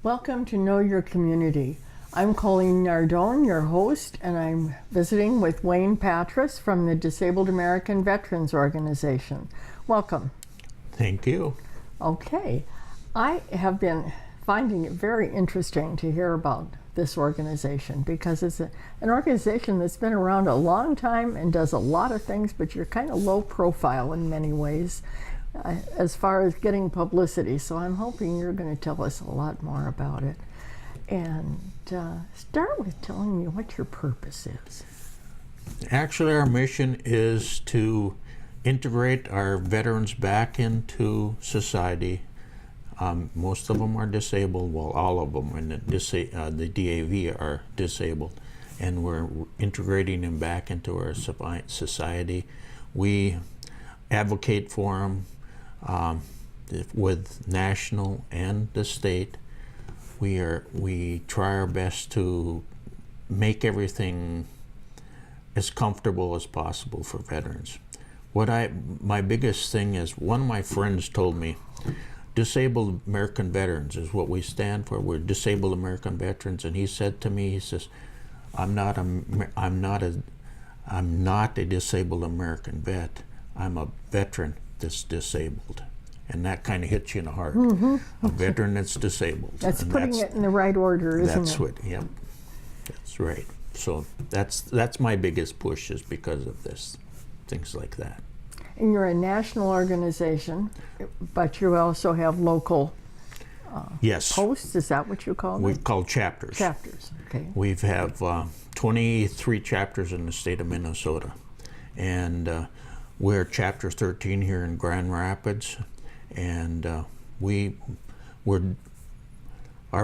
Welcome to Know Your Community. I'm Colleen Nardone, your host, and I'm visiting with Wayne Patras from the Disabled American Veterans Organization. Welcome. Thank you. Okay. I have been finding it very interesting to hear about this organization because it's an organization that's been around a long time and does a lot of things, but you're kind of low profile in many ways as far as getting publicity. So I'm hoping you're going to tell us a lot more about it. And start with telling me what your purpose is. Actually, our mission is to integrate our veterans back into society. Most of them are disabled, well, all of them in the DAV are disabled, and we're integrating them back into our society. We advocate for them with national and the state. We try our best to make everything as comfortable as possible for veterans. My biggest thing is, one of my friends told me, Disabled American Veterans is what we stand for. We're Disabled American Veterans, and he said to me, he says, I'm not a disabled American vet. I'm a veteran that's disabled. And that kind of hits you in the heart. Mm-hmm. A veteran that's disabled. That's putting it in the right order, isn't it? That's what, yep. That's right. So that's my biggest push, is because of this, things like that. And you're a national organization, but you also have local yes. posts. Is that what you call them? We call chapters. Chapters, okay. We have 23 chapters in the state of Minnesota. And we're chapter 13 here in Grand Rapids. And our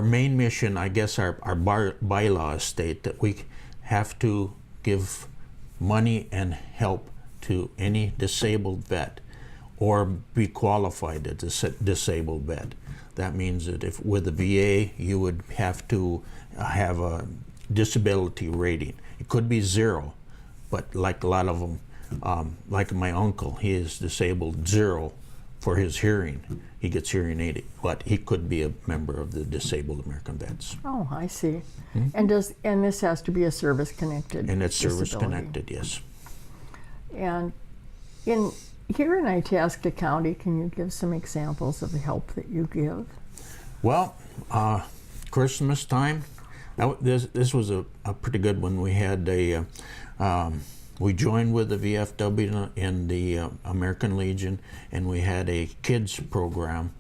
main mission, I guess our bylaws state that we have to give money and help to any disabled vet or be qualified as a disabled vet. That means that if with the VA, you would have to have a disability rating. It could be 0, but like a lot of them, like my uncle, he is disabled 0 for his hearing. He gets hearing aid, but he could be a member of the Disabled American Vets. Oh, I see. Mm-hmm. And this has to be a service-connected And it's disability. service-connected, yes. And here in Itasca County, can you give some examples of the help that you give? Well, Christmas time, this was a pretty good one. We had we joined with the VFW in the American Legion, and we had a kids program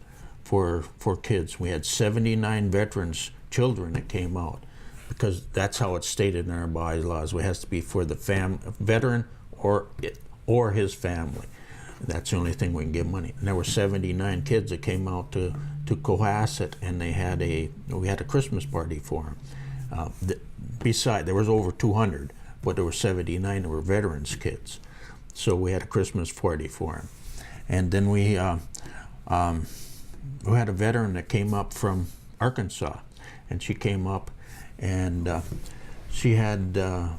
for kids. We had 79 veterans children that came out, because that's how it's stated in our bylaws. It has to be for the veteran or his family. That's the only thing we can give money. And there were 79 kids that came out to Cohasset, and we had a Christmas party for them. There was over 200, but there were 79 that were veterans kids. So we had a Christmas party for them. And then we had a veteran that came up from Arkansas, and she came up, and she had there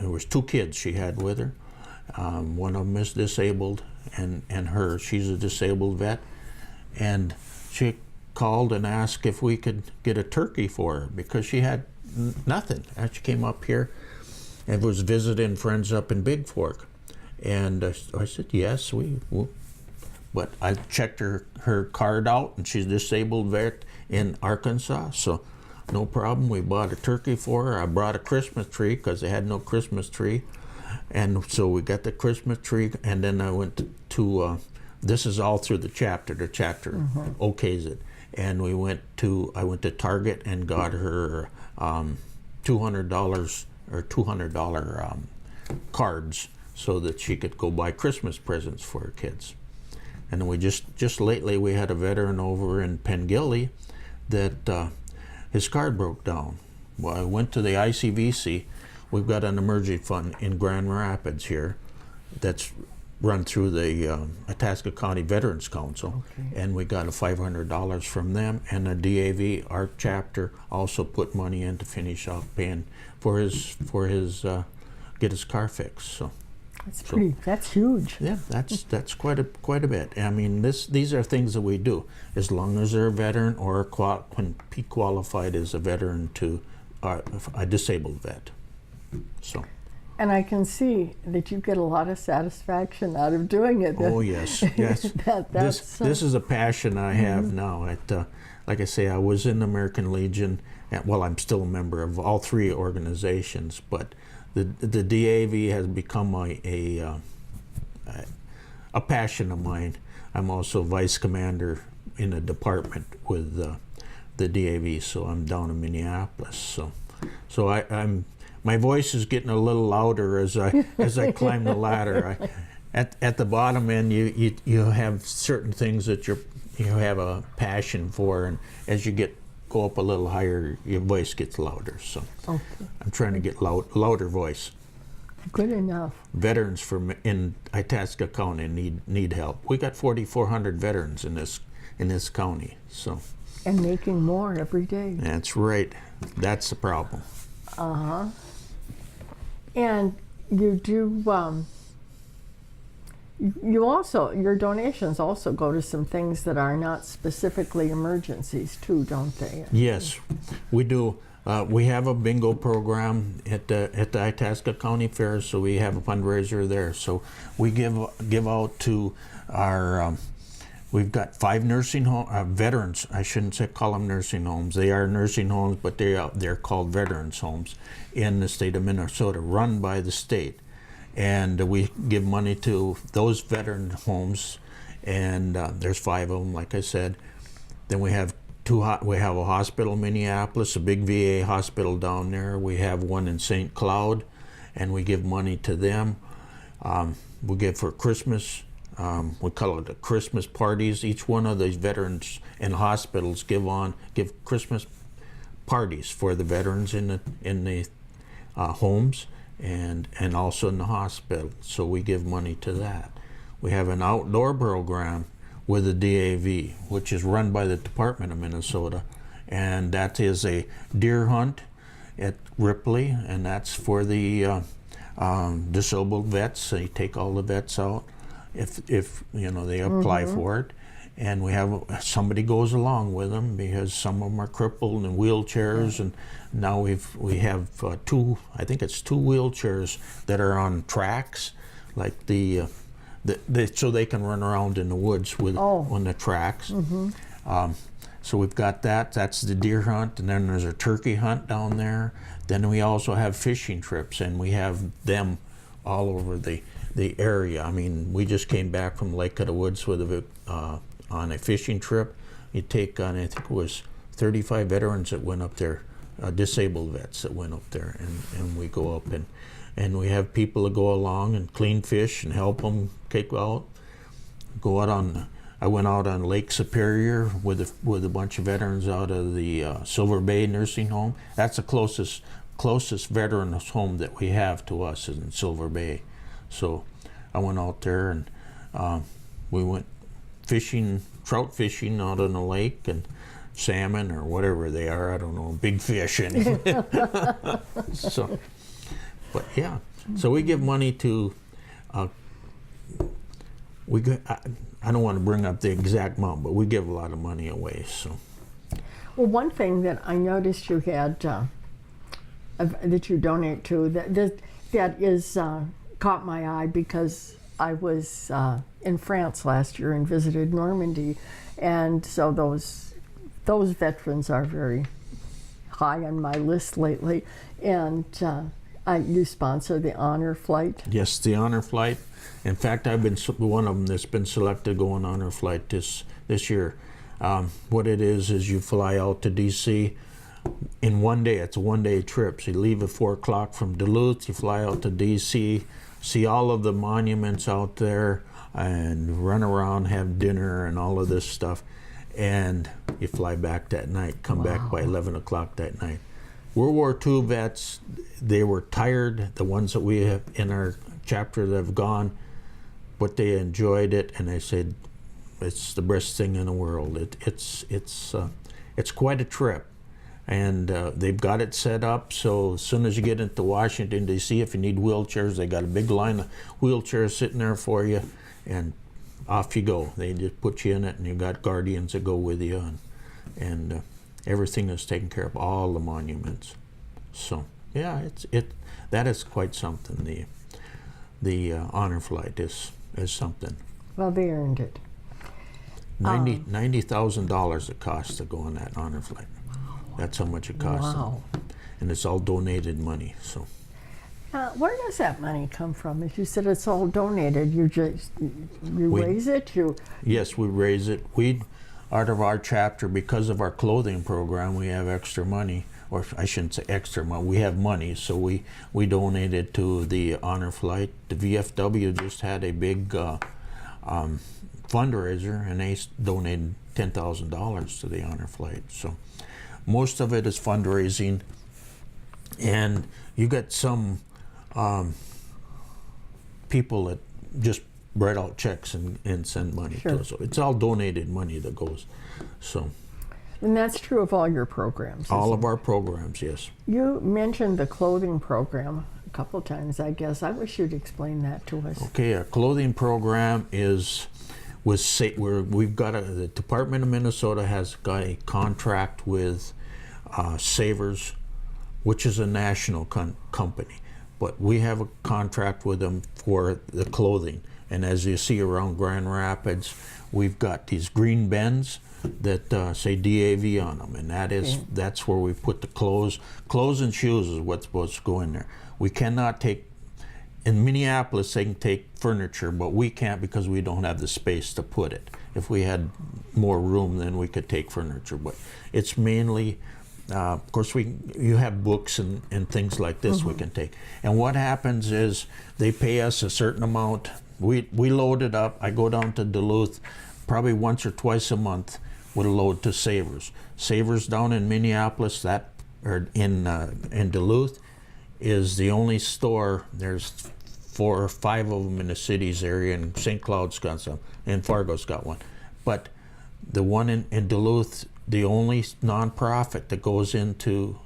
was 2 kids she had with her. One of them is disabled, and she's a disabled vet, and she called and asked if we could get a turkey for her because she had nothing. And she came up here and was visiting friends up in Big Fork, and I said yes, we will. But I checked her card out, and she's a disabled vet in Arkansas, so no problem. We bought a turkey for her. I brought a Christmas tree because they had no Christmas tree. And so we got the Christmas tree, and then I went to this is all through the chapter. The chapter okays it. And I went to Target and got her $200 or $200 cards so that she could go buy Christmas presents for her kids. And then we just lately we had a veteran over in Pengilly that his card broke down. Well, I went to the ICVC. We've got an emergency fund in Grand Rapids here that's run through the Itasca County Veterans Council, and we got $500 from them, and the DAV, our chapter, also put money in to finish off paying for his get his car fixed. So That's huge. Yeah, that's quite a bit. I mean, these are things that we do as long as they're a veteran or when qualified as a veteran to a disabled vet. So. And I can see that you get a lot of satisfaction out of doing it. Oh yes, yes. This is a passion I have now. Like I say, I was in the American Legion. Well, I'm still a member of all three organizations, but the DAV has become a passion of mine. I'm also vice commander in a department with the DAV, so I'm down in Minneapolis. So I'm. My voice is getting a little louder as I climb the ladder. At the bottom end, you have certain things that you have a passion for, and as you go up a little higher, your voice gets louder. So I'm trying to get louder voice. Good enough. Veterans in Itasca County need help. We got 4,400 veterans in this county. So. And making more every day. That's right. That's the problem. Uh-huh. And you do, you also, your donations also go to some things that are not specifically emergencies too, don't they? Yes, we do. We have a bingo program at the Itasca County Fair, so we have a fundraiser there. So we give out to our, we've got 5 nursing home veterans. I shouldn't call them nursing homes. They are nursing homes, but they're called veterans homes in the state of Minnesota, run by the state. And we give money to those veteran homes, and there's 5 of them, like I said. Then we have we have a hospital in Minneapolis, a big VA hospital down there. We have one in St. Cloud, and we give money to them. We give for Christmas. We call it the Christmas parties. Each one of these veterans in hospitals give Christmas parties for the veterans in the homes and also in the hospital. So we give money to that. We have an outdoor program with the DAV, which is run by the Department of Minnesota, and that is a deer hunt at Ripley, and that's for the disabled vets. They take all the vets out if you know they apply for it, and we have somebody goes along with them because some of them are crippled in wheelchairs, and now we have 2 wheelchairs that are on tracks, like so they can run around in the woods with on the tracks. So we've got that. That's the deer hunt, and then there's a turkey hunt down there. Then we also have fishing trips, and we have them all over the area. I mean, we just came back from Lake of the Woods with on a fishing trip. You take on, I think it was 35 veterans that went up there, disabled vets that went up there, and we go up and we have people that go along and clean fish and help them take out. I went out on Lake Superior with a bunch of veterans out of the Silver Bay Nursing Home. That's the closest veterans home that we have to us is in Silver Bay. So I went out there and we went fishing, trout fishing out on the lake, and salmon or whatever they are. I don't know, big fish anyway. So, but yeah, so we give money to. I don't want to bring up the exact amount, but we give a lot of money away. So. Well, one thing that I noticed you had that you donate to that is caught my eye because I was in France last year and visited Normandy, and so those veterans are very high on my list lately. And you sponsor the honor flight. Yes, the honor flight. In fact, I've been one of them that's been selected to go on honor flight this year. What it is you fly out to D.C. in one day. It's a one-day trip. So you leave at 4 o'clock from Duluth. You fly out to D.C., see all of the monuments out there, and run around, have dinner, and all of this stuff. And you fly back that night. Come back by 11 o'clock that night. World War II vets, they were tired. The ones that we have in our chapter that have gone, but they enjoyed it, and they said it's the best thing in the world. It's quite a trip, and they've got it set up so as soon as you get into Washington D.C., if you need wheelchairs, they got a big line of wheelchairs sitting there for you, and off you go. They just put you in it, and you got guardians that go with you, and everything is taken care of, all the monuments. So yeah, that is quite something. The honor flight is something. Well, they earned it. $90,000 it costs to go on that honor flight. That's how much it costs. Wow. And it's all donated money. So Where does that money come from? As you said, it's all donated. You raise it. Yes, we raise it. We, out of our chapter, because of our clothing program, we have extra money, or I shouldn't say extra money. We have money, so we donate it to the honor flight. The VFW just had a big fundraiser, and they donated $10,000 to the honor flight. So most of it is fundraising, and you got some people that just write out checks and send money to us. So it's all donated money that goes. So, and that's true of all your programs. All of our programs, yes. You mentioned the clothing program a couple times, I guess. I wish you'd explain that to us. Okay, our clothing program we've got the Department of Minnesota has got a contract with Savers, which is a national company, but we have a contract with them for the clothing. And as you see around Grand Rapids, we've got these green bins that say DAV on them, and that's where we put the clothes and shoes is what's supposed to go in there. We cannot take. In Minneapolis, they can take furniture, but we can't because we don't have the space to put it. If we had more room, then we could take furniture. But it's mainly, of course, you have books and things like this we can take. And what happens is they pay us a certain amount. We load it up. I go down to Duluth probably once or twice a month with a load to Savers. Savers down in Minneapolis, or in Duluth, is the only store. There's 4 or 5 of them in the cities area, and St. Cloud's got some, and Fargo's got one. But the one in Duluth, the only nonprofit that goes into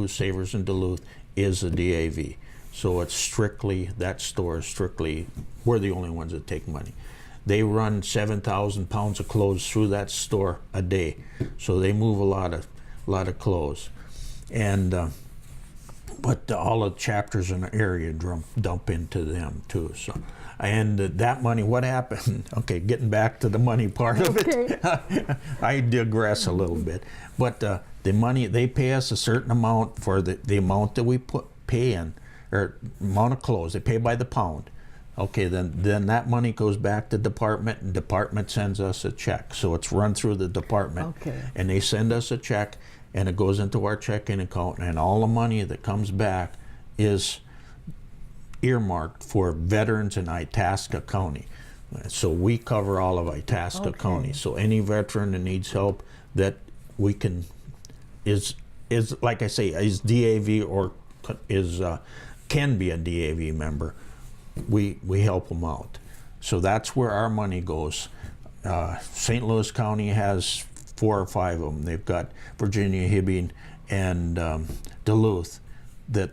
Savers in Duluth is the DAV. So it's strictly, that store is strictly, we're the only ones that take money. They run 7,000 pounds of clothes through that store a day. So they move a lot of clothes. And but all the chapters in the area dump into them too. So, and that money, what happened? Okay, getting back to the money part of it. I digress a little bit, but the money, they pay us a certain amount for the amount that we pay in, or amount of clothes. They pay by the pound. Okay, then that money goes back to department, and department sends us a check. So it's run through the department, and they send us a check. And it goes into our checking account, and all the money that comes back is earmarked for veterans in Itasca County. So we cover all of Itasca County. So any veteran that needs help that we can, is like I say, is DAV or can be a DAV member, we help them out. So that's where our money goes. St. Louis County has 4 or 5 of them. They've got Virginia, Hibbing, and Duluth that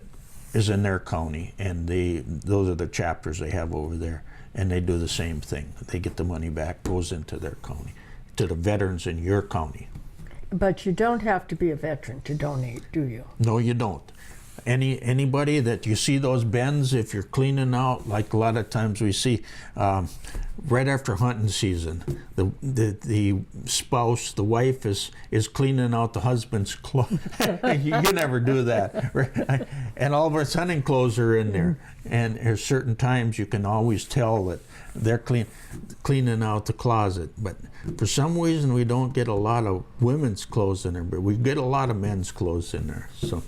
is in their county, and those are the chapters they have over there, and they do the same thing. They get the money back, goes into their county, to the veterans in your county. But you don't have to be a veteran to donate, do you? No, you don't. Anybody that you see those bins, if you're cleaning out, like a lot of times we see right after hunting season, the spouse, the wife is cleaning out the husband's clothes. You never do that. And all of our hunting clothes are in there. And there's certain times you can always tell that they're cleaning out the closet. But for some reason we don't get a lot of women's clothes in there, but we get a lot of men's clothes in there. So.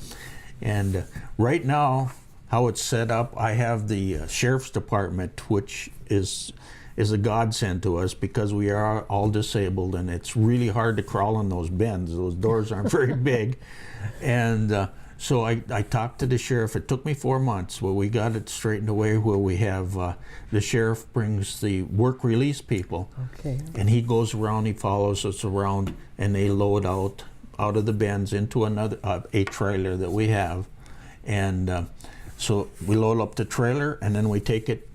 And right now, how it's set up, I have the Sheriff's Department, which is a godsend to us because we are all disabled, and it's really hard to crawl in those bins. Those doors aren't very big. And so I talked to the sheriff. It took me 4 months, but we got it straightened away where we have the sheriff brings the work release people. Okay. And he goes around, he follows us around, and they load out out of the bins into another a trailer that we have, and so we load up the trailer and then we take it.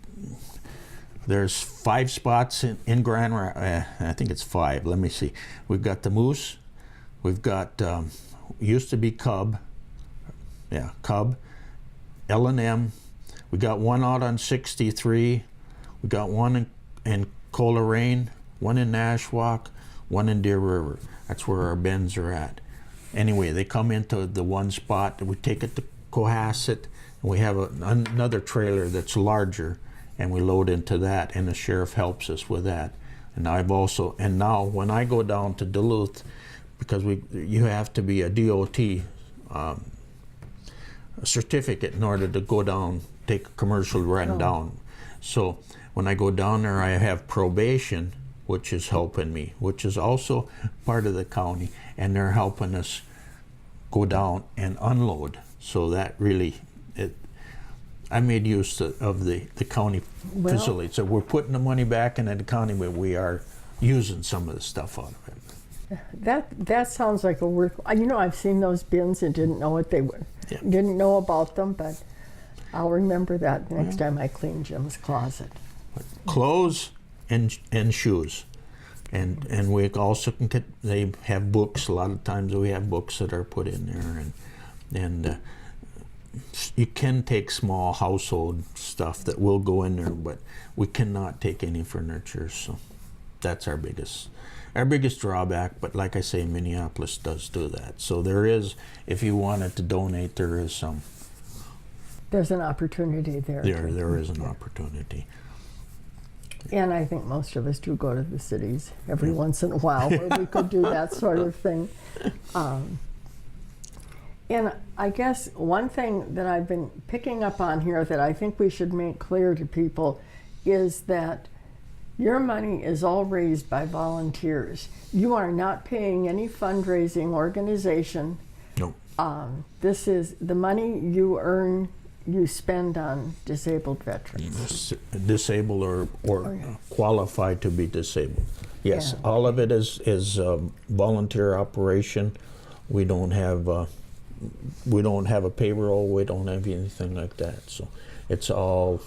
There's 5 spots in Grand Rapids. I think it's 5. Let me see. We've got the Moose. We've got used to be Cub. Yeah, Cub. L&M. We got one out on 63. We got one in Coleraine, one in Nashwauk, one in Deer River. That's where our bins are at. Anyway, they come into the one spot. We take it to Cohasset, and we have another trailer that's larger, and we load into that, and the sheriff helps us with that. And now when I go down to Duluth, because you have to be a DOT certificate in order to go down, take a commercial run down. So when I go down there, I have probation, which is helping me, which is also part of the county, and they're helping us go down and unload. So that really, I made use of the county facility. So we're putting the money back into the county, but we are using some of the stuff out of it. That sounds like a work. I've seen those bins and didn't know what they were. Yeah. Didn't know about them, but I'll remember that next time I clean Jim's closet. Clothes and shoes, and we also they have books. A lot of times we have books that are put in there, and you can take small household stuff that will go in there, but we cannot take any furniture. So that's our biggest drawback. But like I say, Minneapolis does do that. So there is, if you wanted to donate, there is some. There's an opportunity there. There is an opportunity. And I think most of us do go to the cities every once in a while where we could do that sort of thing. And I guess one thing that I've been picking up on here that I think we should make clear to people is that your money is all raised by volunteers. You are not paying any fundraising organization. No. This is the money you earn, you spend on disabled veterans. Disabled or qualified to be disabled. Yes, Yeah. all of it is volunteer operation. We don't have a payroll. We don't have anything like that. So it's all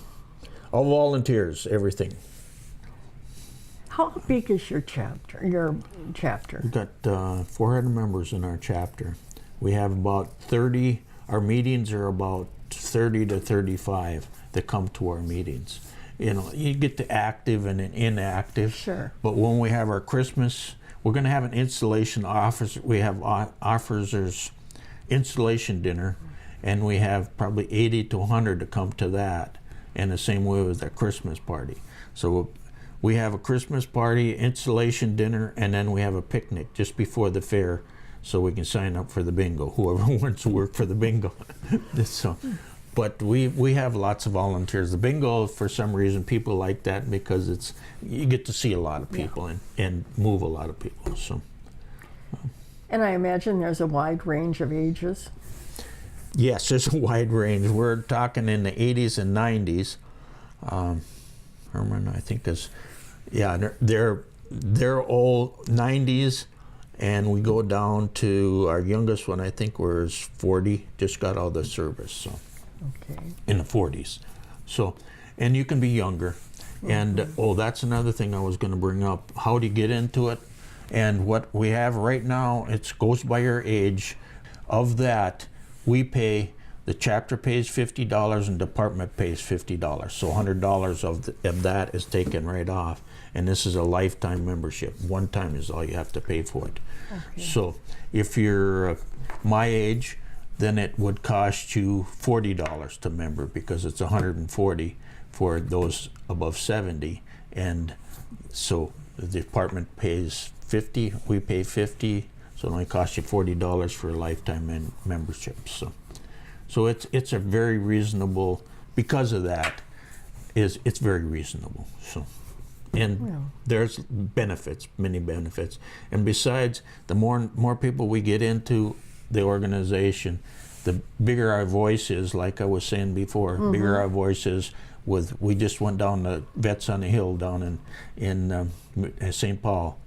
volunteers. Everything. How big is your chapter? We've got 400 members in our chapter. We have about 30. Our meetings are about 30 to 35 that come to our meetings. You get the active and an inactive. Sure. But when we have our Christmas, we're going to have an installation officer. We have officers installation dinner, and we have probably 80 to 100 to come to that. And the same way with our Christmas party. So we have a Christmas party, installation dinner, and then we have a picnic just before the fair, so we can sign up for the bingo. Whoever wants to work for the bingo. So, but we have lots of volunteers. The bingo, for some reason, people like that because you get to see a lot of people and move a lot of people. So. And I imagine there's a wide range of ages. Yes, there's a wide range. We're talking in the 80s and 90s. Herman, I think they're all 90s, and we go down to our youngest one. I think was 40. Just got out of the service, so Okay. in the 40s. So, and you can be younger. And that's another thing I was going to bring up. How do you get into it? And what we have right now, it goes by your age. Of that, we pay, the chapter pays $50 and department pays $50. So $100 of that is taken right off. And this is a lifetime membership. One time is all you have to pay for it. Okay. So if you're my age, then it would cost you $40 to member, because it's $140 for those above 70. And so the department pays $50, we pay $50, so it only costs you $40 for a lifetime membership. So it's a very reasonable, because of that, it's very reasonable. So, and there's benefits, many benefits. And besides, the more people we get into the organization, the bigger our voice is, like I was saying before, bigger our voice is. We just went down to Vets on the Hill down in St. Paul,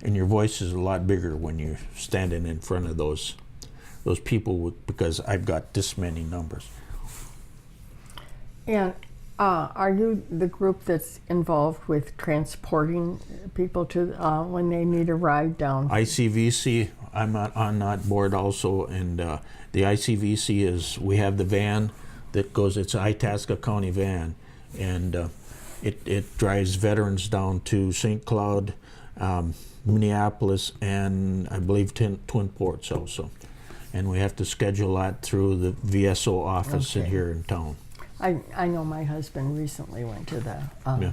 and your voice is a lot bigger when you're standing in front of those people because I've got this many numbers. And are you the group that's involved with transporting people to when they need a ride down? ICVC, I'm on that board also, and the ICVC is, we have the van that goes, it's an Itasca County van, and it drives veterans down to St. Cloud, Minneapolis, and I believe Twin Ports also. And we have to schedule that through the VSO office in here in town. I know my husband recently went to the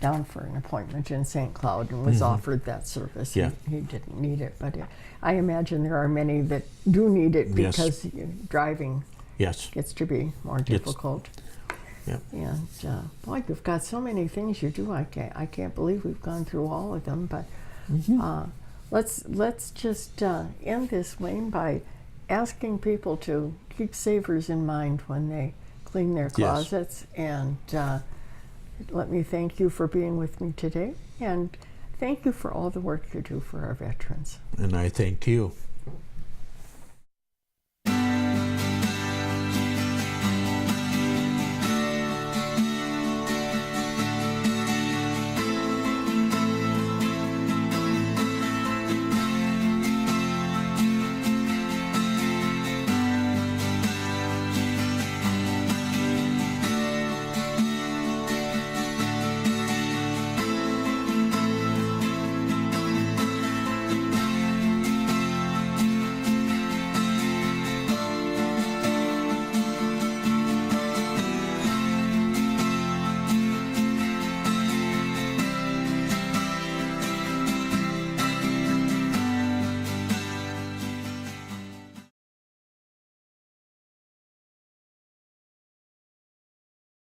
down for an appointment in St. Cloud and was offered that service. Yeah. He didn't need it, but I imagine there are many that do need it because driving gets to be more difficult. Yeah. And boy, you've got so many things you do. I can't believe we've gone through all of them. But let's just end this, Wayne, by asking people to keep savers in mind when they clean their closets. And let me thank you for being with me today, and thank you for all the work you do for our veterans. And I thank you.